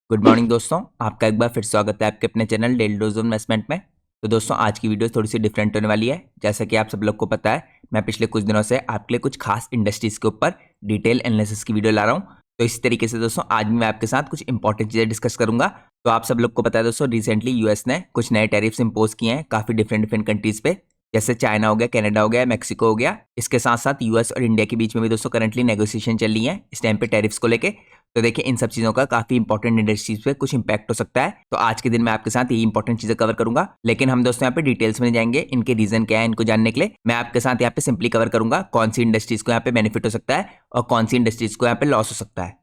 Good morning दोस्तों, आपका एक बार फिर स्वागत है आपके अपने channel daily dose of investment में। तो दोस्तों आज की वीडियो थोड़ी सी डिफरेंट होने वाली है। जैसा कि आप सब लोग को पता है, मैं पिछले कुछ दिनों से आपके लिए कुछ खास इंडस्ट्रीज के ऊपर डिटेल एनालिसिस की वीडियो ला रहा हूँ। तो इसी तरीके से दोस्तों आज भी मैं आपके साथ कुछ इंपॉर्टेंट चीज़ें डिस्कस करूंगा। तो आप सब लोग को पता है दोस्तों, रिसेंटली यूएस ने कुछ नए टैरिफ्स इंपोज किए हैं काफ़ी डिफरेंट कंट्रीज पे, जैसे चाइना हो गया, कनाडा हो गया, मैक्सिको हो गया। इसके साथ साथ यूएस और इंडिया के बीच में भी दोस्तों करंटली नेगोशिएशन चल रही है इस टाइम पे टैरिफ्स को लेके। तो देखिए इन सब चीज़ों का काफ़ी इंपॉर्टेंट इंडस्ट्रीज पे कुछ इंपैक्ट हो सकता है। तो आज के दिन मैं आपके साथ यही इंपॉर्टेंट चीज़ें कवर करूंगा, लेकिन हम दोस्तों यहाँ पे डिटेल्स में जाएंगे। इनके रीजन क्या है इनको जानने के लिए मैं आपके साथ यहाँ पे सिंपली कवर करूंगा कौन सी इंडस्ट्रीज को यहाँ पे बेनिफिट हो सकता है और कौन सी इंडस्ट्रीज को यहाँ पे लॉस हो सकता है।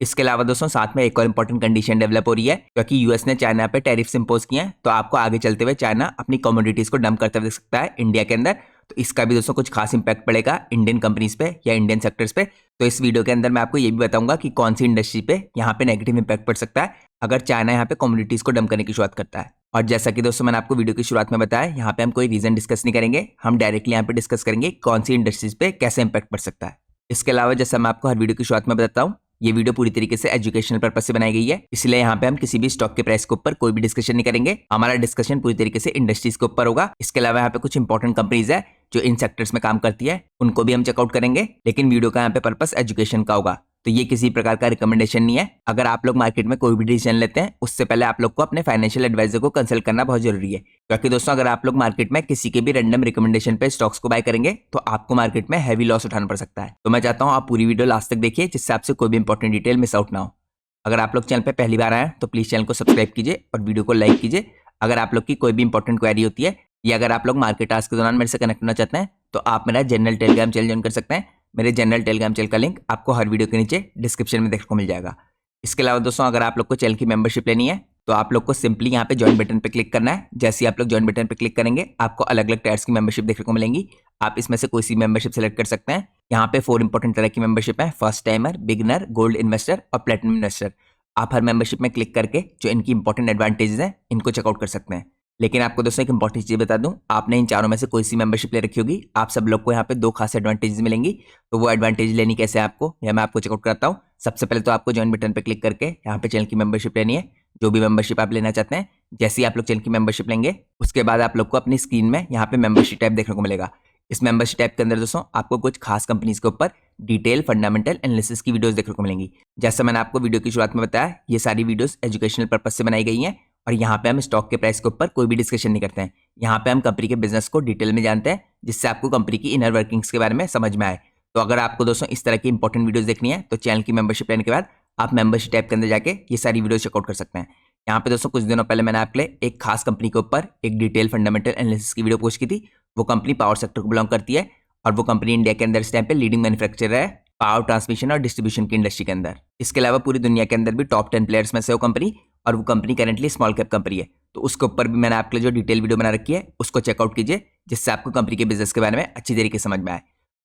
इसके अलावा दोस्तों साथ में एक और इंपॉर्टेंट कंडीशन डेवलप हो रही है, क्योंकि यूएस ने चाइना पे टैरिफ्स इंपोज किए हैं। तो आपको आगे चलते हुए चाइना अपनी कमोडिटीज को डंप करते हुए देख सकता है इंडिया के अंदर। तो इसका भी दोस्तों कुछ खास इंपैक्ट पड़ेगा इंडियन कंपनीज पे या इंडियन सेक्टर्स पे। तो इस वीडियो के अंदर मैं आपको ये भी बताऊंगा कि कौन सी इंडस्ट्री पे यहाँ पे नेगेटिव इंपैक्ट पड़ सकता है अगर चाइना यहाँ पे कमोडिटीज को डंप करने की शुरुआत करता है। और जैसा कि दोस्तों मैंने आपको वीडियो की शुरुआत में बताया, यहाँ पे हम कोई रीजन डिस्कस नहीं करेंगे, हम डायरेक्टली यहाँ पे डिस्कस करेंगे कौन सी इंडस्ट्रीज पे कैसे इंपैक्ट पड़ सकता है। इसके अलावा जैसा मैं आपको हर वीडियो की शुरुआत में बताता हूँ, ये वीडियो पूरी तरीके से एजुकेशनल पर्पस से बनाई गई है, इसलिए यहाँ पे हम किसी भी स्टॉक के प्राइस के ऊपर कोई भी डिस्कशन नहीं करेंगे। हमारा डिस्कशन पूरी तरीके से इंडस्ट्रीज के ऊपर होगा। इसके अलावा यहाँ पे कुछ इंपॉर्टेंट कंपनीज है जो इन सेक्टर्स में काम करती है, उनको भी हम चेकआउट करेंगे, लेकिन वीडियो का यहाँ पे पर्पस एजुकेशन का होगा। तो ये किसी प्रकार का रिकमेंडेशन नहीं है। अगर आप लोग मार्केट में कोई भी डिसीजन लेते हैं उससे पहले आप लोग को अपने फाइनेंशियल एडवाइजर को कंसल्ट करना बहुत जरूरी है, क्योंकि दोस्तों अगर आप लोग मार्केट में किसी के भी रैंडम रिकमेंडेशन पे स्टॉक्स को बाय करेंगे तो आपको मार्केट में हैवी लॉस उठाना पड़ सकता है। तो मैं चाहता हूँ आप पूरी वीडियो लास्ट तक देखिए, जिससे आपसे कोई भी इंपॉर्टेंट डिटेल मिस आउट ना हो। अगर आप लोग चैनल पर पहली बार आए हैं तो प्लीज चैनल को सब्सक्राइब कीजिए और वीडियो को लाइक कीजिए। अगर आप लोग की कोई भी इंपॉर्टेंट क्वेरी होती है या अगर आप लोग मार्केट आज के दौरान मेरे से कनेक्ट होना चाहते हैं तो आप मेरा जनरल टेलीग्राम चैनल ज्वाइन कर सकते हैं। मेरे जनरल टेलीग्राम चैनल का लिंक आपको हर वीडियो के नीचे डिस्क्रिप्शन में देखने को मिल जाएगा। इसके अलावा दोस्तों अगर आप लोग को चैनल की मेंबरशिप लेनी है तो आप लोग को सिंपली यहाँ पे ज्वाइन बटन पे क्लिक करना है। जैसे ही आप लोग ज्वाइन बटन पे क्लिक करेंगे आपको अलग अलग टायर्स की मेंबरशिप देखने को मिलेंगी। आप इसमें से कोई सी मेंबरशिप सेलेक्ट कर सकते हैं। यहाँ पे 4 इंपॉर्टेंट तरह की मेंबरशिप है, first timer, beginner, gold investor और प्लेटिनम इन्वेस्टर। आप हर मेंबरशिप में क्लिक करके जो इनकी इंपॉर्टेंट एडवांटेजेस हैं इनको चेकआउट कर सकते हैं। लेकिन आपको दोस्तों एक इंपॉर्टेंट चीज बता दूं, आपने इन चारों में से कोई सी मेंबरशिप ले रखी होगी, आप सब लोग को यहाँ पे 2 खास एडवांटेजेस मिलेंगी। तो वो एडवांटेज लेनी कैसे है आपको, या मैं आपको चेकआउट कराता हूँ। सबसे पहले तो आपको ज्वाइन बटन पे क्लिक करके यहाँ पे चैनल की मेंबरशिप लेनी है, जो भी मेंबरशिप आप लेना चाहते हैं। जैसे ही आप लोग चैनल की मेंबरशिप लेंगे उसके बाद आप लोग को अपनी स्क्रीन में यहाँ पे मेंबरशिप टैब देखने को मिलेगा। इस मेंबरशिप टैब के अंदर दोस्तों आपको कुछ खास कंपनीज के ऊपर डिटेल फंडामेंटल एनालिसिस की वीडियोस देखने को मिलेंगी। जैसा मैंने आपको वीडियो की शुरुआत में बताया, ये सारी वीडियोस एजुकेशनल पर्पस से बनाई गई हैं और यहाँ पे हम स्टॉक के प्राइस के ऊपर कोई भी डिस्कशन नहीं करते हैं। यहाँ पे हम कंपनी के बिजनेस को डिटेल में जानते हैं, जिससे आपको कंपनी की इनर वर्किंग्स के बारे में समझ में आए। तो अगर आपको दोस्तों इस तरह की इंपॉर्टेंट वीडियोस देखनी है तो चैनल की मेंबरशिप लेने के बाद आप मेंबरशिप टैब के अंदर जाके ये सारी वीडियो चेकआउट कर सकते हैं। यहाँ पे दोस्तों कुछ दिनों पहले मैंने आपके लिए एक खास कंपनी के ऊपर एक डिटेल फंडामेंटल एनालिसिस की वीडियो पोस्ट की थी। वो कंपनी पावर सेक्टर को बिलोंग करती है और वो कंपनी इंडिया के अंदर इस टाइम पे लीडिंग मैन्युफैक्चरर है पावर ट्रांसमिशन और डिस्ट्रीब्यूशन की इंडस्ट्री के अंदर। इसके अलावा पूरी दुनिया के अंदर भी टॉप 10 प्लेयर्स में से वो कंपनी, और वो company currently small cap company है। तो उसके ऊपर भी मैंने आपके लिए जो डिटेल वीडियो बना रखी है उसको चेकआउट कीजिए, जिससे आपको कंपनी के बिजनेस के बारे में अच्छी तरीके से समझ में आए।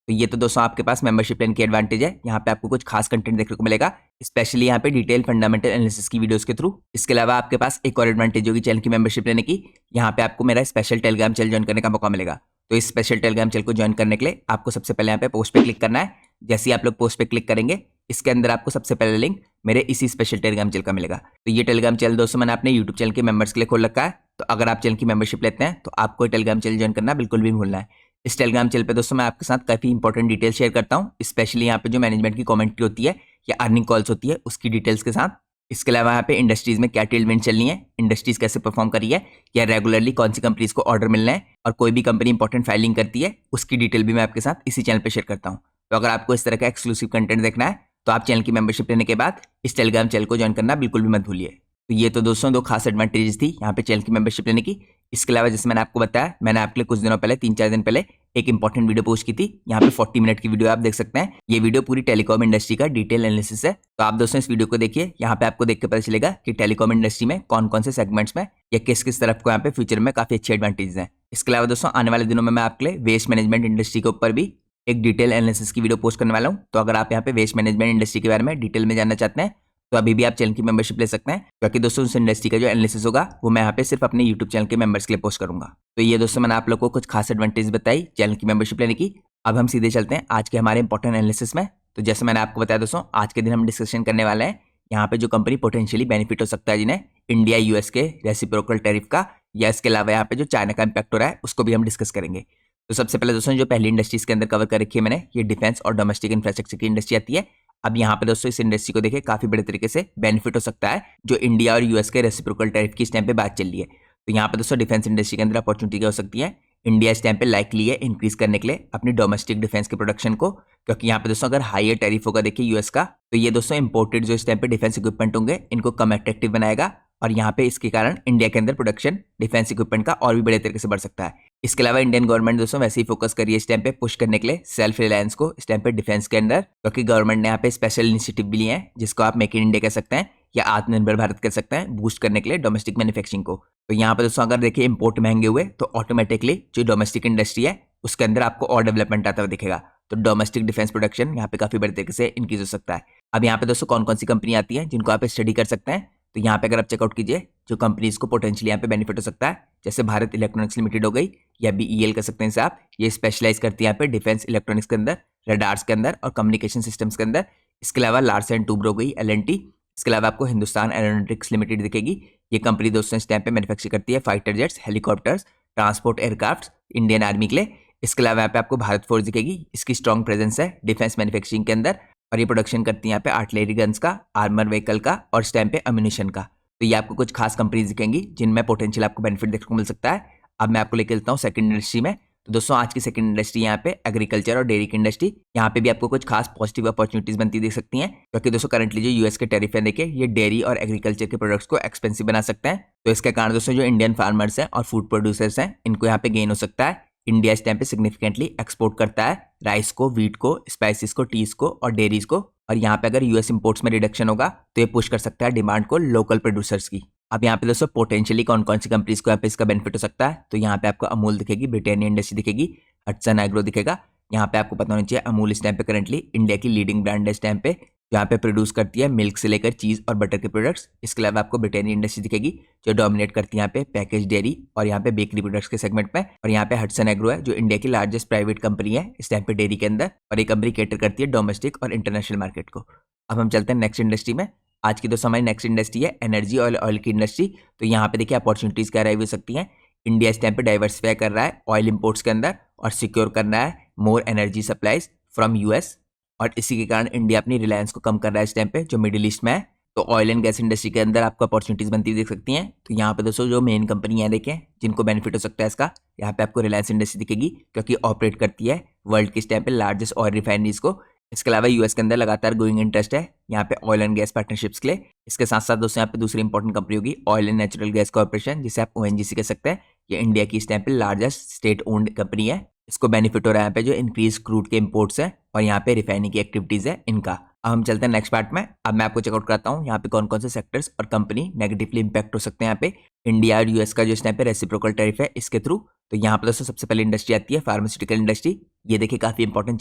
तो ये तो दोस्तों आपके पास मेंबरशिप प्लान की एडवांटेज है। यहाँ पे आपको कुछ खास कंटेंट देखने को मिलेगा, स्पेशली यहाँ पे डिटेल फंडामेंटल एनालिसिस की वीडियोस के थ्रू। इसके अलावा आपके पास एक और एडवांटेज होगी चैनल की मेंबरशिप लेने की, यहाँ पे आपको मेरा स्पेशल टेलीग्राम चैनल ज्वाइन करने का मौका मिलेगा। तो इस स्पेशल टेलीग्राम चैनल को ज्वाइन करने के लिए आपको सबसे पहले यहाँ पे पोस्ट पे क्लिक करना है। जैसे ही आप लोग पोस्ट पे क्लिक करेंगे इसके अंदर आपको सबसे पहले लिंक मेरे इसी स्पेशल टेलीग्राम चैनल का मिलेगा। तो ये टेलीग्राम चैनल दोस्तों मैंने अपने यूट्यूब चैनल के मेंबर्स के लिए खोल रखा है। तो अगर आप चैनल की मेंबरशिप लेते हैं तो आपको टेलीग्राम चैनल ज्वाइन करना बिल्कुल भी भूलना है। इस टेलीग्राम चैनल पे दोस्तों मैं आपके साथ काफी इंपॉर्टेंट डिटेल शेयर करता हूँ, स्पेशली यहाँ पे जो मैनेजमेंट की कमेंट्री होती है या अर्निंग कॉल्स होती है उसकी डिटेल्स के साथ। इसके अलावा यहाँ पे इंडस्ट्रीज में क्या टेलमेंट चल रही है, इंडस्ट्रीज कैसे परफॉर्म कर रही है, या रेगुलरली कौन सी कंपनीज को ऑर्डर मिलना है, और कोई भी कंपनी इंपॉर्टेंट फाइलिंग करती है उसकी डिटेल भी मैं आपके साथ इसी चैनल पे शेयर करता हूँ। तो अगर आपको इस तरह का एक्सक्लूसिव कंटेंट देखना है तो आप चैनल की मेंबरशिप लेने के बाद इस टेलीग्राम चैनल को ज्वाइन करना बिल्कुल भी मत भूलिए। तो ये तो दोस्तों 2 खास एडवांटेजेस थी यहाँ पे चैनल की मेंबरशिप लेने की। इसके अलावा जैसे मैंने आपको बताया, मैंने आपके लिए कुछ दिनों पहले 3-4 दिन पहले एक इंपॉर्टेंट वीडियो पोस्ट की थी। यहाँ पे 40 मिनट की वीडियो आप देख सकते हैं। ये वीडियो पूरी टेलीकॉम इंडस्ट्री का डिटेल एनालिसिस है। तो आप दोस्तों इस वीडियो को देखिए, यहाँ पे आपको देख के पता चलेगा कि टेलीकॉम इंडस्ट्री में कौन कौन से सेगमेंट्स में या किस किस तरफ को यहाँ पे फ्यूचर में काफी अच्छे एडवांटेज हैं। इसके अलावा दोस्तों आने वाले दिनों में मैं आपके लिए वेस्ट मैनेजमेंट इंडस्ट्री के ऊपर भी एक डिटेल एनालिसिस की वीडियो पोस्ट करने वाला हूँ। तो अगर आप यहाँ पे वेस्ट मैनेजमेंट इंडस्ट्री के बारे में डिटेल में जानना चाहते हैं तो अभी भी आप चैनल की मेंबरशिप ले सकते हैं, क्योंकि दोस्तों उस इंडस्ट्री का जो एनालिसिस होगा वो मैं यहाँ पे सिर्फ अपने यूट्यूब चैनल के मेंबर्स के लिए पोस्ट करूंगा। तो ये दोस्तों मैंने आप लोग को कुछ खास एडवांटेज बताई चैनल की मेंबरशिप लेने की। अब हम सीधे चलते हैं आज के हमारे इंपॉर्टेंट एनालिसिस में। तो जैसे मैंने आपको बताया दोस्तों, आज के दिन हम डिस्कशन करने वाले हैं यहाँ पे जो कंपनी पोटेंशियली बेनिफिट हो सकता है जिन्हें इंडिया यूएस के रेसिप्रोकल टैरिफ का, या इसके अलावा यहाँ पे जो चाइना का इंपैक्ट हो रहा है उसको भी हम डिस्कस करेंगे। तो सबसे पहले दोस्तों जो पहली इंडस्ट्रीज के अंदर कवर कर रखी है मैंने, ये डिफेंस और डोमेस्टिक इंफ्रास्ट्रक्चर की इंडस्ट्री आती है। अब यहाँ पे दोस्तों इस इंडस्ट्री को देखिए काफी बड़े तरीके से बेनिफिट हो सकता है जो इंडिया और यूएस के रेसिप्रोकल टैरिफ की इस टाइम पे बात चल रही है। तो यहाँ पे दोस्तों डिफेंस इंडस्ट्री के अंदर अपॉर्चुनिटी क्या हो सकती है, इंडिया इस टाइम पे लाइकली है इंक्रीज करने के लिए अपनी डोमेस्टिक डिफेंस के प्रोडक्शन को, क्योंकि यहाँ पे दोस्तों अगर हाईयर टैरिफ होगा देखिए यूएस का, तो ये दोस्तों इंपोर्टेड जो इस टाइम पे डिफेंस इक्विपमेंट होंगे इनको कम अट्रैक्टिव बनाएगा, और यहाँ पे इसके कारण इंडिया के अंदर प्रोडक्शन डिफेंस इक्विपमेंट का और भी बड़े तरीके से बढ़ सकता है। इसके अलावा इंडियन गवर्नमेंट दोस्तों वैसे ही फोकस करी है इस टाइम पे पुश करने के लिए सेल्फ रिलायंस को इस टाइम पे डिफेंस के अंदर, क्योंकि गवर्नमेंट ने यहाँ पे स्पेशल इनिशिएटिव भी लिए हैं जिसको आप मेक इन इंडिया कह सकते हैं या आत्मनिर्भर भारत कह सकते हैं, बूस्ट करने के लिए डोमेस्टिक मैन्युफैक्चरिंग को। तो यहाँ पे दोस्तों अगर देखिए इंपोर्ट महंगे हुए तो ऑटोमेटिकली जो डोमेस्टिक इंडस्ट्री है उसके अंदर आपको और डेवलपमेंट आता हुआ दिखेगा, तो डोमेस्टिक डिफेंस प्रोडक्शन यहाँ पे काफी बड़े तरीके से इंक्रीज हो सकता है। अब यहाँ पे दोस्तों कौन कौन सी कंपनी आती है जिनको आप स्टडी कर सकते हैं, तो यहाँ पे अगर आप चेकआउट कीजिए जो कंपनीज को पोटेंशियली यहाँ पे बेनिफिट हो सकता है, जैसे भारत इलेक्ट्रॉनिक्स लिमिटेड हो गई या बीईएल कर सकते हैं इसे आप, ये स्पेशलाइज करती है यहाँ पे डिफेंस इलेक्ट्रॉनिक्स के अंदर, रडार्स के अंदर और कम्युनिकेशन सिस्टम्स के अंदर। इसके अलावा लार्सन एंड टूब्रो हो गई एलएनटी। इसके अलावा आपको हिंदुस्तान एरोनॉटिक्स लिमिटेड दिखेगी, ये कंपनी दोस्तों इस टाइम पे मैन्युफैक्चर करती है fighter jets, helicopters, transport aircraft Indian army के लिए। इसके अलावा यहाँ पे आपको भारत फोर्स दिखेगी, इसकी स्ट्रॉन्ग प्रेजेंस है डिफेंस मैन्युफैक्चरिंग के अंदर, और ये प्रोडक्शन करती है यहाँ पे आर्टिलरी गन्स का, आर्मर व्हीकल का और इस टाइम पे अम्यूनिशन का। तो ये आपको कुछ खास कंपनीज दिखेंगी जिनमें पोटेंशियल आपको बेनिफिट देखने को मिल सकता है। अब मैं आपको लेकर चलता हूँ सेकंड इंडस्ट्री में। तो दोस्तों आज की सेकंड इंडस्ट्री यहाँ पे एग्रीकल्चर और डेयरी की इंडस्ट्री, यहाँ पे भी आपको कुछ खास पॉजिटिव अपॉर्चुनिटीज बनती देख सकती हैं, क्योंकि दोस्तों करंटली जो यूएस के टैरिफ है देखिए ये डेयरी और एग्रीकल्चर के प्रोडक्ट्स को एक्सपेंसिव बना सकते हैं। तो इसके कारण दोस्तों जो इंडियन फार्मर्स हैं और फूड प्रोड्यूसर्स हैं इनको यहाँ पे गेन हो सकता है। इंडिया इस टाइम पे सिग्निफिकेंटली एक्सपोर्ट करता है राइस को, व्हीट को, स्पाइसेस को, टीज को और डेयरीज को, और यहाँ पे अगर यूएस इंपोर्ट्स में रिडक्शन होगा तो ये पुश कर सकता है डिमांड को लोकल प्रोड्यूसर्स की। अब यहाँ पे दोस्तों पोटेंशियली कौन कौन सी कंपनीज को यहाँ पे इसका बेनिफिट हो सकता है, तो यहाँ पे आपको अमूल दिखेगी, ब्रिटानिया इंडस्ट्री दिखेगी, हटसन एग्रो दिखेगा। यहाँ पे आपको पता होना चाहिए अमूल इस टाइम पे करंटली इंडिया की लीडिंग ब्रांड है इस टाइम पे, जहाँ पे प्रोड्यूस करती है मिल्क से लेकर चीज और बटर के प्रोडक्ट्स। इसके अलावा आपको ब्रिटानिया इंडस्ट्री दिखेगी जो डोमिनेट करती है यहाँ पे पैकेज डेयरी और यहाँ पे बेकरी प्रोडक्ट्स के सेगमेंट में, और यहाँ पे हटसन एग्रो है जो इंडिया की लार्जेस्ट प्राइवेट कंपनी है इस टाइम पे डेयरी के अंदर, और ये कंपनी कैटर करती है डोमेस्टिक और इंटरनेशनल मार्केट को। अब हम चलते हैं नेक्स्ट इंडस्ट्री में। आज की दोस्तों हमारी नेक्स्ट इंडस्ट्री है एनर्जी और ऑयल की इंडस्ट्री। तो यहाँ पे देखिए अपॉर्चुनिटीज क्या अराइव हो सकती हैं। इंडिया इस टाइम पे डाइवर्सिफाई कर रहा है ऑयल इंपोर्ट्स के अंदर और सिक्योर कर रहा है more energy supplies from US, और इसी के कारण इंडिया अपनी रिलायंस को कम कर रहा है इस टाइम पे जो मिडिल ईस्ट में है। तो ऑयल एंड गैस इंडस्ट्री के अंदर आपको अपॉर्चुनिटीज बनती हुई देख सकती हैं। तो यहाँ पे दोस्तों जो मेन कंपनी है देखें जिनको बेनिफिट हो सकता है इसका, यहाँ पे आपको रिलायंस इंडस्ट्री दिखेगी क्योंकि ऑपरेट करती है वर्ल्ड की इस टाइम पे लार्जेस्ट ऑयल रिफाइनरीज को। इसके अलावा यूएस के अंदर लगातार ग्रोइंग इंटरेस्ट है यहाँ पे ऑयल एंड गैस पार्टनरशिप्स के लिए। इसके साथ साथ दोस्तों यहाँ पे दूसरी इंपॉर्टेंट कंपनी होगी oil and natural gas corporation, जिसे आप ओएनजीसी कह सकते हैं। ये इंडिया की इस टाइम पे लार्जेस्ट स्टेट ओन्ड कंपनी है। इसको बेनिफिट हो रहा है यहाँ पे जो इंक्रीज क्रूड के इंपोर्ट्स है और यहाँ पे रिफाइनिंग की एक्टिविटीज है इनका। अब हम चलते हैं नेक्स्ट पार्ट में। अब मैं आपको चेकआउट कराता हूँ यहाँ पे कौन कौन से सेक्टर्स और कंपनी नेगेटिवली इंपैक्ट हो सकते हैं यहाँ पे इंडिया और यूएस का जो इस टाइम पे रेसिप्रोकल टैरिफ है इसके थ्रू। तो यहाँ पे दोस्तों सबसे पहले इंडस्ट्री आती है फार्मास्यूटिकल इंडस्ट्री। ये देखिए काफी इंपॉर्टेंट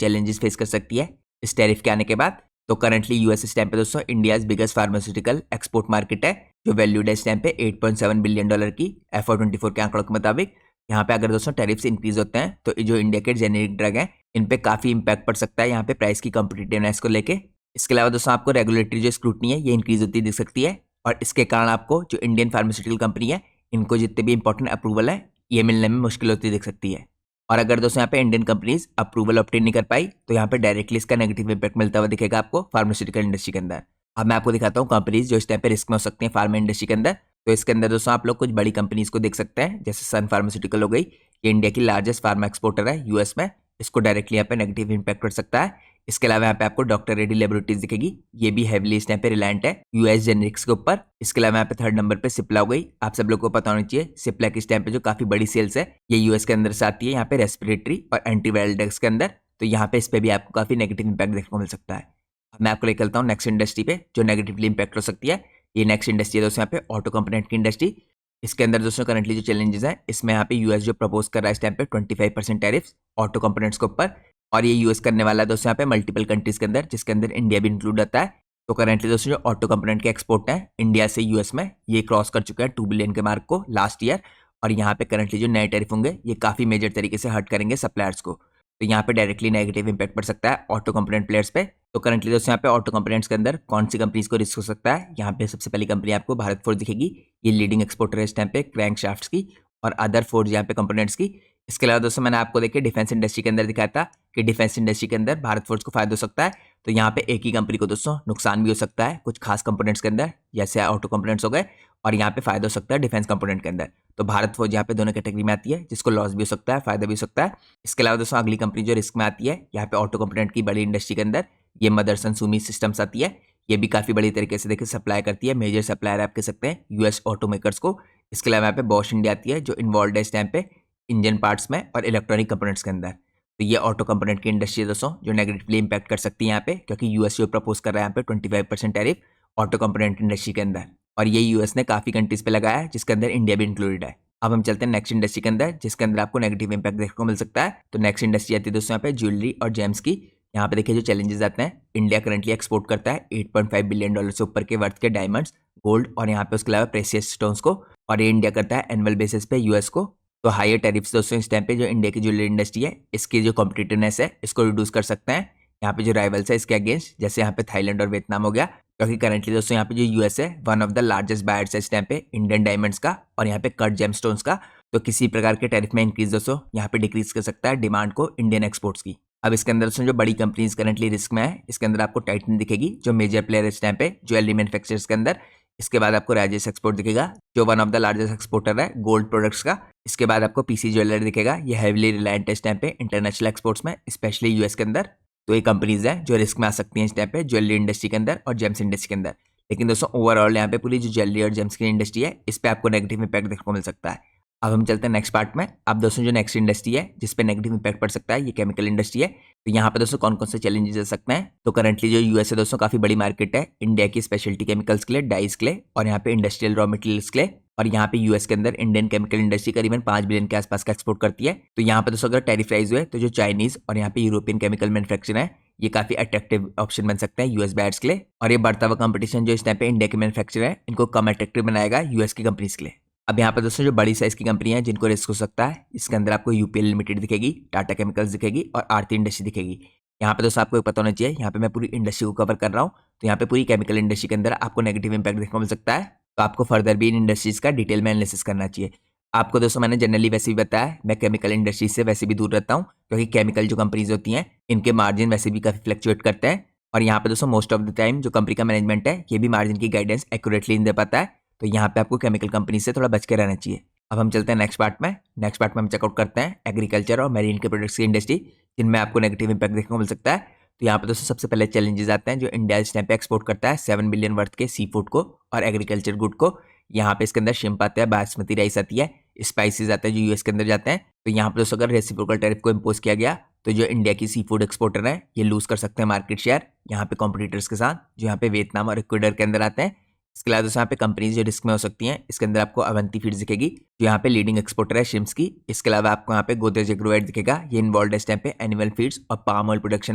चैलेंजेस फेस कर सकती है इस टैरिफ के आने के बाद। तो करंटली यूएस इस टाइम पे दोस्तों India biggest pharmaceutical export market है जो वैल्यूड है इस टाइम पे $8.7 बिलियन की FY24 के आंकड़ों के मुताबिक। यहाँ पे अगर दोस्तों टैरिफ्स इंक्रीज होते हैं तो जो इंडिया के जेनेरिक ड्रग हैं इन पे काफी इंपैक्ट पड़ सकता है यहाँ पे प्राइस की कॉम्पिटिटिवनेस को लेके। इसके अलावा दोस्तों आपको रेगुलेटरी जो स्क्रूटनी है ये इंक्रीज होती दिख सकती है, और इसके कारण आपको जो इंडियन फार्मास्यूटिकल कंपनी है इनको जितने भी इंपॉर्टेंट अप्रूवल है ये मिलने में मुश्किल होती दिख सकती है। और अगर दोस्तों यहाँ पे इंडियन कंपनीज अप्रूवल ऑब्टेन नहीं कर पाई तो यहाँ पे डायरेक्टली इसका नेगेटिव इंपैक्ट मिलता हुआ दिखेगा आपको फार्मास्यूटिकल इंडस्ट्री के अंदर। अब मैं आपको दिखाता हूँ कंपनीज जो इस टाइम पे रिस्क में हो सकती हैं फार्मा इंडस्ट्री के अंदर। तो इसके अंदर दोस्तों आप लोग कुछ बड़ी कंपनीज को देख सकते हैं, जैसे सन फार्मास्यूटिकल हो गई, ये इंडिया की लार्जेस्ट फार्मा एक्सपोर्टर है यूएस में, इसको डायरेक्टली यहाँ पे नेगेटिव इंपैक्ट पड़ सकता है। इसके अलावा यहाँ पे आपको डॉक्टर रेड्डी लेबोरेटरीज दिखेगी, ये भी हेविली इस टाइम पे रिलायंट है यूएस जेनेरिक्स के ऊपर। इसके अलावा यहाँ पे थर्ड नंबर पे सिप्ला हो गई। आप सब लोग को पता होना चाहिए सिप्ला की इस टाइम पे जो काफी बड़ी सेल्स है ये यूएस के अंदर से आती है यहाँ पे रेस्पिरेटरी और एंटीवायरल ड्रग्स के अंदर। तो यहाँ पे इस पे भी आपको काफी नेगेटिव इंपैक्ट देखने को मिल सकता है। अब मैं आपको लेकर चलता हूँ नेक्स्ट इंडस्ट्री पे जो नेगेटिवली इंपैक्ट हो सकती है। ये नेक्स्ट इंडस्ट्री है दोस्तों यहाँ पे ऑटो कंपोनेंट की इंडस्ट्री। इसके अंदर दोस्तों करंटली जो चैलेंजेस है इसमें यहाँ पे यूएस जो प्रपोज कर रहा है इस टाइम पे 25% टैरिफ्स ऑटो कंपोनेंट्स के ऊपर, और ये यूएस करने वाला है दोस्तों यहाँ पे मल्टीपल कंट्रीज के अंदर जिसके अंदर इंडिया भी इंक्लूड आता है। तो करंटली दोस्तों जो ऑटो कंपोनेंट के एक्सपोर्ट है इंडिया से यूएस में ये क्रॉस कर चुके हैं 2 बिलियन के मार्क को लास्ट ईयर, और यहाँ पे करंटली जो नए टैरिफ होंगे ये काफी मेजर तरीके से हर्ट करेंगे सप्लायर्स को। तो यहाँ पे डायरेक्टली नेगेटिव इंपैक्ट पड़ सकता है ऑटो कंपोनेंट प्लेयर्स पे। तो करंटली दोस्तों यहाँ पे ऑटो कंपोनेंट्स के अंदर कौन सी कंपनीज को रिस्क हो सकता है, यहाँ पे सबसे पहली कंपनी आपको भारत फोर्ज दिखेगी। ये लीडिंग एक्सपोर्टर है इस टाइम पे क्रैंक शाफ्ट्स की और अदर फोर्ज यहाँ पे कंपोनेंट्स की। इसके अलावा दोस्तों मैंने आपको देखिए डिफेंस इंडस्ट्री के अंदर दिखाया था कि डिफेंस इंडस्ट्री के अंदर भारत फोर्ज को फायदा हो सकता है। तो यहाँ पे एक ही कंपनी को दोस्तों नुकसान भी हो सकता है कुछ खास कंपोनेंट्स के अंदर, जैसे ऑटो कंपोनेंट्स हो गए, और यहाँ पे फायदा हो सकता है डिफेंस कंपोनेंट के अंदर। तो भारत फोर्ज यहाँ पे दोनों कैटेगरी में आती है, जिसको लॉस भी हो सकता है फायदा भी हो सकता है। इसके अलावा दोस्तों अगली कंपनी जो रिस्क में आती है यहाँ पे ऑटो कंपोनेंट की बड़ी इंडस्ट्री के अंदर, ये मदरसन सुमी सिस्टम्स आती है। ये भी काफी बड़ी तरीके से देखिए सप्लाई करती है, मेजर सप्लायर आप कह सकते हैं यूएस ऑटोमेकर्स को। इसके अलावा यहाँ पे बॉश इंडिया आती है जो इन्वॉल्व है इस टाइम पे इंजन पार्ट्स में और इलेक्ट्रॉनिक कंपोनेंट्स के अंदर। तो ये ऑटो कंपोनेंट की इंडस्ट्री है दोस्तों जो नेगेटिवली इंपैक्ट कर सकती है यहाँ पे, क्योंकि यूएस जो प्रपोज कर रहा है यहाँ पे 25% टैरिफ ऑटो कंपोनेंट इंडस्ट्री के अंदर, और ये यूएस ने काफी कंट्रीज पे लगाया है जिसके अंदर इंडिया भी इंक्लूडेड है। अब हम चलते हैं नेक्स्ट इंडस्ट्री के अंदर जिसके अंदर आपको नेगेटिव इंपैक्ट देखने को मिल सकता है। तो नेक्स्ट इंडस्ट्री आती है दोस्तों यहाँ पे ज्वेलरी और जेम्स की। यहाँ पे देखिए जो चैलेंजेस आते हैं, इंडिया करंटली एक्सपोर्ट करता है $8.5 बिलियन से ऊपर के वर्थ के डायमंड्स, गोल्ड और यहाँ पे उसके अलावा प्रेशियस स्टोन्स को, और ये इंडिया करता है एनुअल बेसिस पे यूएस को। तो हायर टैरिफ्स दोस्तों इस टाइम पे जो इंडिया की ज्वेलरी इंडस्ट्री है इसकी जो कॉम्पिटिटिवनेस है इसको रिड्यूस कर सकते हैं यहाँ पे जो राइवल्स है इसके अगेंस्ट, जैसे यहाँ पे थाईलैंड और वियतनाम हो गया। क्योंकि करंटली दोस्तों यहाँ पे जो यूएस है one of the largest buyers है इस टाइम पे इंडियन डायमंड्स का और यहाँ पे कट जेमस्टोन्स का। तो किसी प्रकार के टैरिफ में इंक्रीज दोस्तों यहाँ पे डिक्रीज कर सकता है डिमांड को इंडियन एक्सपोर्ट्स की। अब इसके अंदर दोस्तों जो बड़ी कंपनीज करंटली रिस्क में है, इसके अंदर आपको टाइटन दिखेगी जो मेजर प्लेयर है इस टाइम पे ज्वेलरी मैन्युफैक्चरर्स के अंदर। इसके बाद आपको राजेश एक्सपोर्ट दिखेगा जो one of the largest exporter है गोल्ड प्रोडक्ट्स का। इसके बाद आपको पीसी ज्वेलरी दिखेगा, ये हैविली रिलायंट है इस टाइम पे इंटरनेशनल एक्सपोर्ट्स में, स्पेशली यूएस के अंदर। तो ये कंपनीज हैं जो रिस्क में आ सकती हैं इस टाइम पे ज्वेलरी इंडस्ट्री के अंदर और जेम्स इंडस्ट्री के अंदर। लेकिन दोस्तों ओवरऑल यहाँ पे पूरी जो ज्वेलरी और जेम्स की इंडस्ट्री है इस पे आपको नेगेटिव इंपैक्ट देखने को मिल सकता है। अब हम चलते हैं नेक्स्ट पार्ट में। अब दोस्तों जो नेक्स्ट इंडस्ट्री है जिस पे नेगेटिव इंपैक्ट पड़ सकता है ये केमिकल इंडस्ट्री है। तो यहाँ पे दोस्तों कौन कौन से चैलेंजेस आ सकते हैं। तो करंटली जो यूएस है दोस्तों काफी बड़ी मार्केट है इंडिया की स्पेशलिटी केमिकल्स के लिए, डाइस के लिए और यहाँ पे इंडस्ट्रियल रॉ मटेरियल्स के लिए। और यहाँ पे यूएस के अंदर इंडियन केमिकल इंडस्ट्री करीबन 5 बिलियन के आसपास का एक्सपोर्ट करती है। तो यहाँ पे दोस्तों अगर टैरिफ राइज हुए तो जो चाइनीज और यहाँ पे यूरोपियन केमिकल मैन्युफैक्चरर है ये काफी अट्रैक्टिव ऑप्शन बन सकता है यूएस बायर्स के लिए। और ये बढ़ता हुआ कंपटीशन जो इस टाइम पे इंडिया के मैन्युफैक्चरर है इनको कम अट्रैक्टिव बनाएगा यूएस की कंपनीज के लिए। अब यहाँ पे दोस्तों जो बड़ी साइज की कंपनी है जिनको रिस्क हो सकता है, इसके अंदर आपको यूपीएल लिमिटेड दिखेगी, टाटा केमिकल्स दिखेगी और आरती इंडस्ट्री दिखेगी। यहाँ पे दोस्तों आपको पता होना चाहिए यहाँ पे मैं पूरी इंडस्ट्री को कवर कर रहा हूँ। तो यहाँ पे पूरी केमिकल इंडस्ट्री के अंदर आपको नेगेटिव इंपैक्ट देखने को मिल सकता है। तो आपको फर्दर भी इन इंडस्ट्रीज का डिटेल में एनालिसिस करना चाहिए। आपको दोस्तों मैंने जनरली वैसे भी बताया मैं केमिकल इंडस्ट्री से वैसे भी दूर रहता हूँ, क्योंकि केमिकल जो कंपनीज होती हैं इनके मार्जिन वैसे भी काफी फ्लक्चुएट करते हैं। और यहाँ पे दोस्तों मोस्ट ऑफ द टाइम जो कंपनी का मैनेजमेंट है ये भी मार्जिन की गाइडेंस एक्यूरेटली नहीं दे पाता है। तो यहाँ पे आपको केमिकल कंपनी से थोड़ा बच के रहना चाहिए। अब हम चलते हैं नेक्स्ट पार्ट में। नेक्स्ट पार्ट में हम चेकआउट करते हैं एग्रीकल्चर और मैरीन के प्रोडक्ट्स की इंडस्ट्री जिनमें आपको नेगेटिव इंपैक्ट देखने को मिल सकता है। तो यहाँ पे दोस्तों सबसे पहले चैलेंजेस आते हैं जो इंडिया इस टाइम पे एक्सपोर्ट करता है 7 बिलियन वर्थ के सी फूड को और एग्रीकल्चर गुड को। यहाँ पे इसके अंदर शिम्प आते हैं, बासमती राइस आती है, स्पाइसेस आते हैं जो यूएस के अंदर जाते हैं। तो यहाँ पे दोस्तों अगर रेसिप्रोकल टैरिफ को इम्पोज किया गया तो जो इंडिया की सी फूड एक्सपोर्टर है ये लूज कर सकते हैं मार्केट शेयर यहाँ पे कॉम्पिटिटर्स के साथ जो यहाँ पे वियतनाम और इक्वेडर के अंदर आते हैं। इसके अलावा दोस्तों यहाँ पे कंपनीज जो रिस्क में हो सकती हैं इसके अंदर आपको अवंती फीड्स दिखेगी जो यहाँ पे लीडिंग एक्सपोर्टर है शिम्स की। इसके अलावा आपको यहाँ पे गोदरेज एग्रोवेट दिखेगा, ये इन्वॉल्व है इस टाइम पे एनिमल फीड्स और पाम ऑयल प्रोडक्शन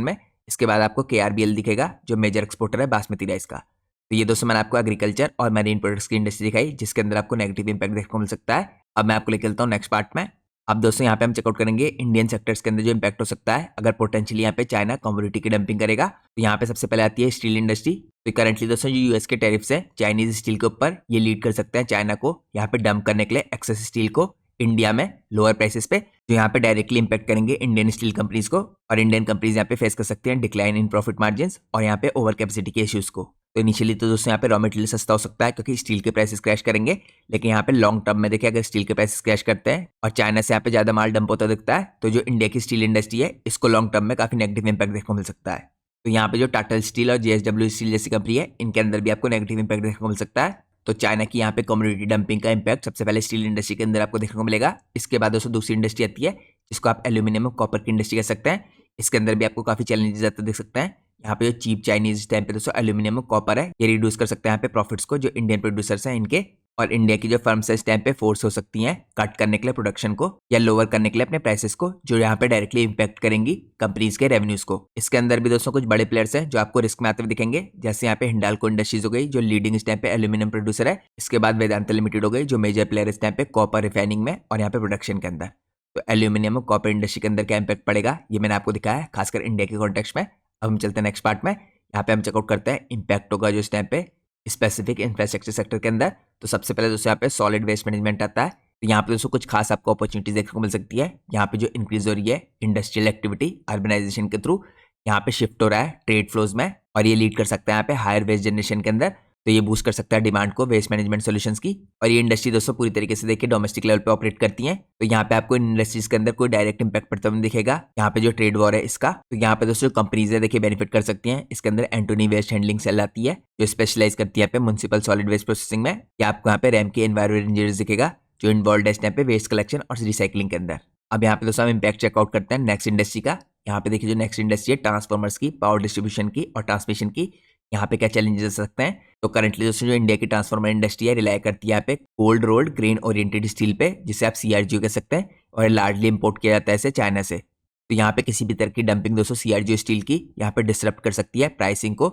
में। इसके बाद आपको KRBL दिखेगा जो मेजर एक्सपोर्टर है बासमती राइस का। तो ये दोस्तों मैंने आपको एग्रीकल्चर और मैरीन प्रोडक्ट्स की इंडस्ट्री दिखाई जिसके अंदर आपको नेगेटिव इंपैक्ट देखने को मिल सकता है। अब मैं आपको लेकर चलता हूँ नेक्स्ट पार्ट में। अब दोस्तों यहाँ पे हम चेकआउट करेंगे इंडियन सेक्टर्स के अंदर जो इंपैक्ट हो सकता है अगर पोटेंशियली यहाँ पे चाइना कमोडिटी की डंपिंग करेगा। तो यहाँ पे सबसे पहले आती है स्टील इंडस्ट्री। तो करंटली दोस्तों जो यूएस के टैरिफ्स है चाइनीज स्टील के ऊपर ये लीड कर सकते हैं चाइना को यहाँ पे डंप करने के लिए एक्सेस स्टील को इंडिया में लोअर प्राइसेस पे, जो यहाँ पे डायरेक्टली इंपैक्ट करेंगे इंडियन स्टील कंपनीज को। और इंडियन कंपनीज यहाँ पे फेस कर सकती हैं डिक्लाइन इन प्रॉफिट मार्जिन और यहाँ पे ओवर कैपेसिटी के इश्यूज को। तो इनिशियली तो दोस्तों यहाँ पे रॉ मटेरियल सस्ता हो सकता है क्योंकि स्टील के प्राइसेस क्रैश करेंगे, लेकिन यहाँ पे लॉन्ग टर्म में देखिए अगर स्टील के प्राइसेस क्रैश करते हैं और चाइना से यहाँ पे ज्यादा माल डंप होता दिखता है तो जो इंडिया की स्टील इंडस्ट्री है इसको लॉन्ग टर्म में काफी नेगेटिव इंपैक्ट देखने को मिल सकता है। तो यहाँ पे जो टाटा स्टील और JSW स्टील जैसी कंपनी है इनके अंदर भी आपको नेगेटिव इंपैक्ट देखने को मिल सकता है। तो चाइना की यहाँ पे कम्युनिटी डंपिंग का इंपैक्ट सबसे पहले स्टील इंडस्ट्री के अंदर आपको देखने को मिलेगा। इसके बाद दोस्तों दूसरी इंडस्ट्री आती है जिसको आप एल्यूमिनियम और कॉपर की इंडस्ट्री कह सकते हैं। इसके अंदर भी आपको काफी चैलेंजेस आते देख सकते हैं। यहाँ पे जो चीप चाइनीज टाइम पे दोस्तों एल्यूमिनियम और कॉपर है ये रिड्यूस कर सकते हैं यहाँ पे प्रॉफिट्स को जो इंडियन प्रोड्यूसर्स हैं इनके। और इंडिया की जो फर्म्स है इस टाइम पे फोर्स हो सकती हैं कट करने के लिए प्रोडक्शन को या लोअर करने के लिए अपने प्राइसेस को, जो यहाँ पे डायरेक्टली इंपैक्ट करेंगी कंपनीज के रेवेन्यूज को। इसके अंदर भी दोस्तों कुछ बड़े प्लेयर्स हैं जो आपको रिस्क में आते हुए दिखेंगे, जैसे यहाँ पे हिंडाल्को इंडस्ट्रीज हो गई जो लीडिंग इस टाइम पे एल्यूमिनियम प्रोड्यूसर है। इसके बाद वेदांता लिमिटेड हो गई जो मेजर प्लेयर इस टाइम पे कॉपर रिफाइनिंग में और यहाँ पे प्रोडक्शन के अंदर। तो एल्यूमिनियम और कॉपर इंडस्ट्री के अंदर क्या इंपैक्ट पड़ेगा ये मैंने आपको दिखाया है, खासकर इंडिया के कॉन्टेक्स्ट में। अब हम चलते हैं नेक्स्ट पार्ट में। यहाँ पे हम चेकआउट करते हैं इम्पैक्ट होगा जो इस टाइम पे स्पेसिफिक इंफ्रास्ट्रक्चर सेक्टर के अंदर। तो सबसे पहले दोस्तों यहाँ पे सॉलिड वेस्ट मैनेजमेंट आता है। तो यहाँ पे दोस्तों कुछ खास आपको अपॉर्चुनिटीज देखने को मिल सकती है। यहाँ पे जो इंक्रीज हो रही है इंडस्ट्रियल एक्टिविटी अर्बनाइजेशन के थ्रू, यहाँ पे शिफ्ट हो रहा है ट्रेड फ्लोज में, और ये लीड कर सकता है यहाँ पे हायर वेस्ट जनरेशन के अंदर। तो ये बूस्ट कर सकता है डिमांड को वेस्ट मैनेजमेंट सॉल्यूशंस की। और ये इंडस्ट्री दोस्तों पूरी तरीके से देखिए डोमेस्टिक लेवल पे ऑपरेट करती हैं। तो यहाँ पे आपको इन इंडस्ट्रीज के अंदर कोई डायरेक्ट इंपैक्ट पड़ता हुआ दिखेगा। यहाँ पे जो ट्रेड वॉर है इसका, तो यहाँ पे दोस्तों कंपनीज है देखिए बेनिफिट कर सकती हैं। इसके अंदर एंटोनी वेस्ट हैंडलिंग सेल आती है जो स्पेशलाइज करती है यहाँ पे म्युनिसिपल सॉलिड वेस्ट प्रोसेसिंग में। या आपको यहाँ पे रैम के एनवायरमेंट इंजीनियर्स दिखेगा जो इन्वॉल्व है इस टाइम पे वेस्ट कलेक्शन और रिसाइकलिंग के अंदर। अब यहाँ पे दोस्तों हम इम्पैक्ट चेकआउट करते हैं नेक्स्ट इंडस्ट्री का। यहाँ पे देखिए जो नेक्स्ट इंडस्ट्री है ट्रांसफॉर्मर्स की, पावर डिस्ट्रीब्यूशन की और ट्रांसमिशन की। यहाँ पे क्या चैलेंजेस आ सकते हैं? तो करंटली दोस्तों जो इंडिया की ट्रांसफॉर्मर इंडस्ट्री है रिलाई करती है यहाँ पे cold rolled grain oriented steel पे, जिसे आप CRGO कह सकते हैं, और लार्जली इंपोर्ट किया जाता है इसे चाइना से। तो यहाँ पे किसी भी तरह की डंपिंग दोस्तों CRGO स्टील की यहाँ पे डिसरप्ट कर सकती है प्राइसिंग को,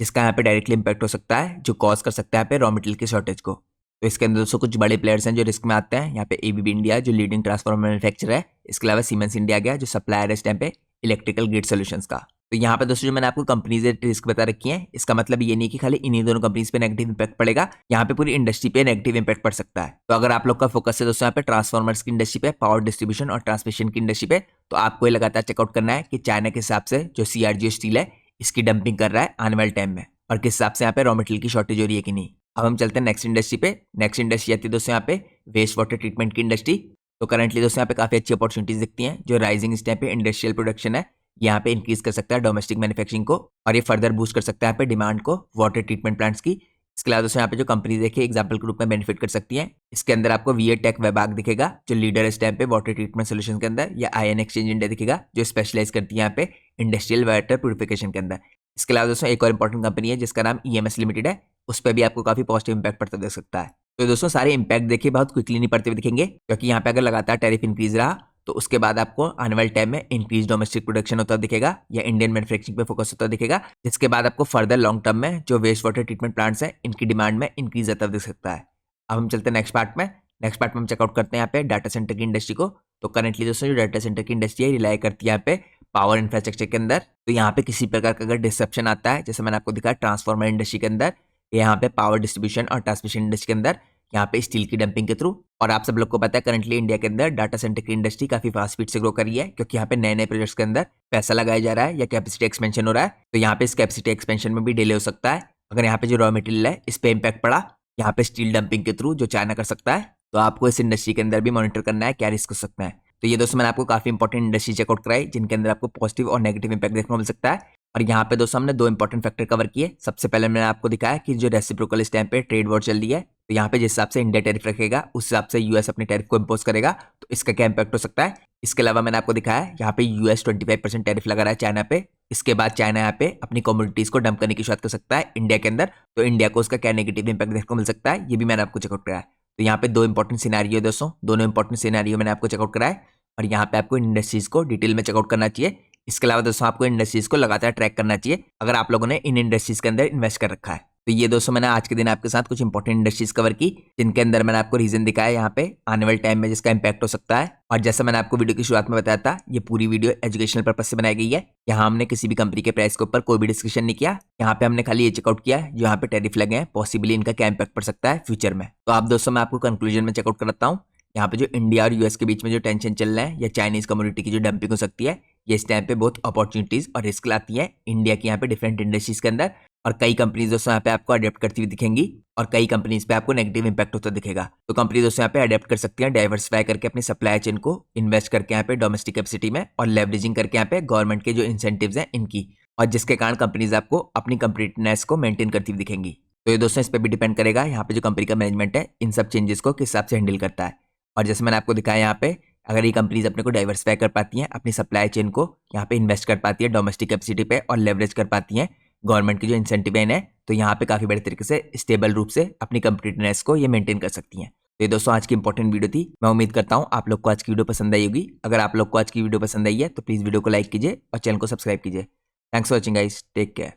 जिसका यहाँ पे डायरेक्टली इंपैक्ट हो सकता है जो कॉज कर सकता है यहाँ पे रॉ मटेरियल की शॉर्टेज को। तो इसके अंदर दोस्तों कुछ बड़े प्लेयर्स हैं जो रिस्क में आते हैं। यहाँ पे ABB इंडिया जो लीडिंग ट्रांसफॉर्मर मैन्युफैक्चरर है, इसके अलावा सीमेंस इंडिया गया जो सप्लायर है इस टाइम पे इलेक्ट्रिकल ग्रिड सॉल्यूशंस का। तो यहाँ पे दोस्तों जो मैंने आपको कंपनीज रिस्क बता रखी है, इसका मतलब ये नहीं कि खाली इन्हीं दोनों कंपनीज पे नेगेटिव इंपैक्ट पड़ेगा, यहाँ पे पूरी इंडस्ट्री पे नेगेटिव इंपैक्ट पड़ सकता है। तो अगर आप लोग का फोकस है दोस्तों यहाँ पे ट्रांसफॉर्मर्स की इंडस्ट्री पे, पावर डिस्ट्रीब्यूशन और ट्रांसमिशन की इंडस्ट्री पे, तो आपको ये लगातार चेकआउट करना है कि चाइना के हिसाब से जो CRGO स्टील है इसकी डंपिंग कर रहा है आने वाले टाइम में, और किस हिसाब से यहाँ पे रॉ मटेरियल की शॉर्टेज हो रही है कि नहीं। अब हम चलते हैं नेक्स्ट इंडस्ट्री पे। नेक्स्ट इंडस्ट्री आती है दोस्तों यहाँ पे वेस्ट वाटर ट्रीटमेंट की इंडस्ट्री। तो करंटली दोस्तों यहाँ पे काफी अच्छी अपॉर्चुनिटीज दिखती हैं। जो राइजिंग इस टाइम पे इंडस्ट्रियल प्रोडक्शन है यहाँ पे इंक्रीज कर सकता है डोमेस्टिक मैन्युफैक्चरिंग को, और ये फर्दर बूस्ट कर सकता है यहाँ पे डिमांड को वाटर ट्रीटमेंट प्लांट्स की। इसके अलावा दोस्तों यहाँ पे जो कंपनी देखिए एग्जाम्पल के रूप में बेनिफिट कर सकती हैं, इसके अंदर आपको वीएटेक वेबाग दिखेगा जो लीडर इस टाइम पे वाटर ट्रीटमेंट सोल्यूशन के अंदर, या आयन एक्सचेंज इंडिया दिखेगा जो स्पेशलाइज करती है यहाँ पे इंडस्ट्रियल वाटर प्यूरिफिकेशन के अंदर। इसके अलावा दोस्तों एक और इंपॉर्टेंट कंपनी है जिसका नाम EMS लिमिटेड है, उस पर भी आपको काफी पॉजिटिव इंपैक्ट पड़ता देख सकता है। तो दोस्तों सारे इंपैक्ट देखिए बहुत क्विकली नहीं पड़ते हुए दिखेंगे, क्योंकि यहाँ पे अगर लगातार टैरिफ इंक्रीज रहा तो उसके बाद आपको आने वाले टाइम में इंक्रीज डोमेस्टिक प्रोडक्शन होता दिखेगा या इंडियन मैन्युफैक्चरिंग पे फोकस होता दिखेगा, जिसके बाद आपको फर्दर लॉन्ग टर्म में जो वेस्ट वाटर ट्रीटमेंट प्लांट्स हैं इनकी डिमांड में इंक्रीज आता दिख सकता है। अब हम चलते हैं नेक्स्ट पार्ट में। नेक्स्ट पार्ट में हम चेकआउट करते हैं यहाँ पे डाटा सेंटर की इंडस्ट्री को। तो करंटली दोस्तों जो डाटा सेंटर की इंडस्ट्री है रिलाई करती है यहाँ पे पावर इंफ्रास्ट्रक्चर के अंदर। तो यहाँ पे किसी प्रकार का अगर डिसरप्शन आता है, जैसे मैंने आपको दिखाया ट्रांसफॉर्मर इंडस्ट्री के अंदर, यहाँ पे पावर डिस्ट्रीब्यूशन और ट्रांसमिशन इंडस्ट्री के अंदर, यहाँ पे स्टील की डंपिंग के थ्रू। और आप सब लोग को पता है करंटली इंडिया के अंदर डाटा सेंटर की इंडस्ट्री काफी फास्ट स्पीड से ग्रो कर रही है, क्योंकि यहाँ पे नए नए प्रोजेक्ट्स के अंदर पैसा लगाया जा रहा है या कैपेसिटी एक्सपेंशन हो रहा है। तो यहाँ पे इस कैपेसिटी एक्सपेंशन में भी डिले हो सकता है। अगर यहाँ पे जो रॉ मटेरियल है इस पे इम्पैक्ट पड़ा यहाँ पे स्टील डंपिंग के थ्रू जो चाइना कर सकता है, तो आपको इस इंडस्ट्री के अंदर भी मॉनिटर करना है क्या रिस्क हो सकता है। तो ये दोस्तों मैंने आपको काफी इंपॉर्टेंट इंडस्ट्री चेकआउट कराई जिनके अंदर आपको पॉजिटिव और नेगेटिव इंपैक्ट देखने को मिल सकता है। और यहाँ पे दोस्तों हमने दो इंपॉर्टेंट फैक्टर कवर किए। सबसे पहले मैंने आपको दिखाया कि जो रेसिप्रोकल इस टाइम पे ट्रेड वॉर चल रही है, तो यहाँ पे जिस हिसाब से इंडिया टैरिफ रखेगा उस हिसाब से US अपने टैरिफ को इम्पोज करेगा, तो इसका क्या इंपैक्ट हो सकता है। इसके अलावा मैंने आपको दिखाया यहाँ पे US 25% टैरिफ लगा रहा है चाइना पे। इसके बाद चाइना यहाँ पे अपनी कमोडिटीज को डंप करने की शुरुआत कर सकता है इंडिया के अंदर, तो इंडिया को उसका क्या नेगेटिव इंपैक्ट देखने को मिल सकता है ये भी मैंने आपको चेकआउट कराया। तो यहाँ पे दो इंपॉर्टेंट सिनेरियो दोस्तों, दोनों इंपॉर्टेंट सिनेरियो मैंने आपको चेकआउट कराया, और यहाँ पे आपको इंडस्ट्रीज को डिटेल में चेकआउट करना चाहिए। इसके अलावा दोस्तों आपको इंडस्ट्रीज को लगातार ट्रैक करना चाहिए अगर आप लोगों ने इन इंडस्ट्रीज के अंदर इन्वेस्ट कर रखा है। तो ये दोस्तों मैंने आज के दिन आपके साथ कुछ इंपॉर्टेंट इंडस्ट्रीज कवर की, जिनके अंदर मैंने आपको रीजन दिखाया यहाँ पे आने वाले टाइम में जिसका इंपैक्ट हो सकता है। और जैसा मैंने आपको वीडियो की शुरुआत में बताया था, ये पूरी वीडियो एजुकेशनल पर्पज से बनाई गई है। यहाँ हमने किसी भी कंपनी के प्राइस के ऊपर कोई भी डिस्कशन नहीं किया। यहाँ पे हमने खाली ये चेकआउट किया जो यहाँ पे टैरिफ लगे हैं, पॉसिबली इनका क्या इंपैक्ट पड़ सकता है फ्यूचर में। तो आप दोस्तों मैं आपको कंक्लूजन में चेकआउट कराता हूँ। यहाँ पे जो इंडिया और US के बीच में जो टेंशन चल रहा है या चाइनीज कम्युनिटी की जो डंपिंग हो सकती है, ये इस टाइम पे बहुत अपॉर्चुनिटीज और रिस्क लाती है इंडिया की यहाँ पे डिफरेंट इंडस्ट्रीज के अंदर। और कई कंपनीज दोस्तों यहाँ पे आपको अडेप्ट करती हुई दिखेंगी और कई कंपनीज पे आपको नेगेटिव इंपैक्ट होता दिखेगा। तो कंपनी दोस्तों यहाँ पे अडेप्ट कर सकती है डाइवर्सिफाई करके अपनी सप्लाई चेन को, इन्वेस्ट करके यहाँ पे डोमेस्टिक कैपेसिटी में, और लेवरेजिंग करके यहाँ पे गवर्नमेंट के जो इंसेंटिव्स हैं इनकी, और जिसके कारण कंपनीज आपको अपनी कंपीटिवनेस को मेंटेन करती हुई दिखेंगी। तो ये दोस्तों इस पर भी डिपेंड करेगा यहाँ पे जो कंपनी का मैनेजमेंट है इन सब चेंजेस को किस हिसाब से हैंडल करता है। और जैसे मैंने आपको दिखाया यहाँ पे, अगर ये कंपनीज अपने को डाइवर्सिफाई कर पाती हैं, अपनी सप्लाई चेन को यहाँ पे इन्वेस्ट कर पाती है डोमेस्टिक कैपेसिटी पे, और लेवरेज कर पाती हैं गवर्नमेंट की जो इंसेंटिव है, तो यहाँ पे काफी बड़े तरीके से स्टेबल रूप से अपनी कंपीटिवनेस को ये मेंटेन कर सकती हैं। तो ये दोस्तों आज की इंपॉर्टेंट वीडियो थी। मैं उम्मीद करता हूँ आप लोग को आज की वीडियो पसंद आई होगी। अगर आप लोग को आज की वीडियो पसंद आई है तो प्लीज वीडियो को लाइक कीजिए और चैनल को सब्सक्राइब कीजिए। Thanks for watching guys, take care.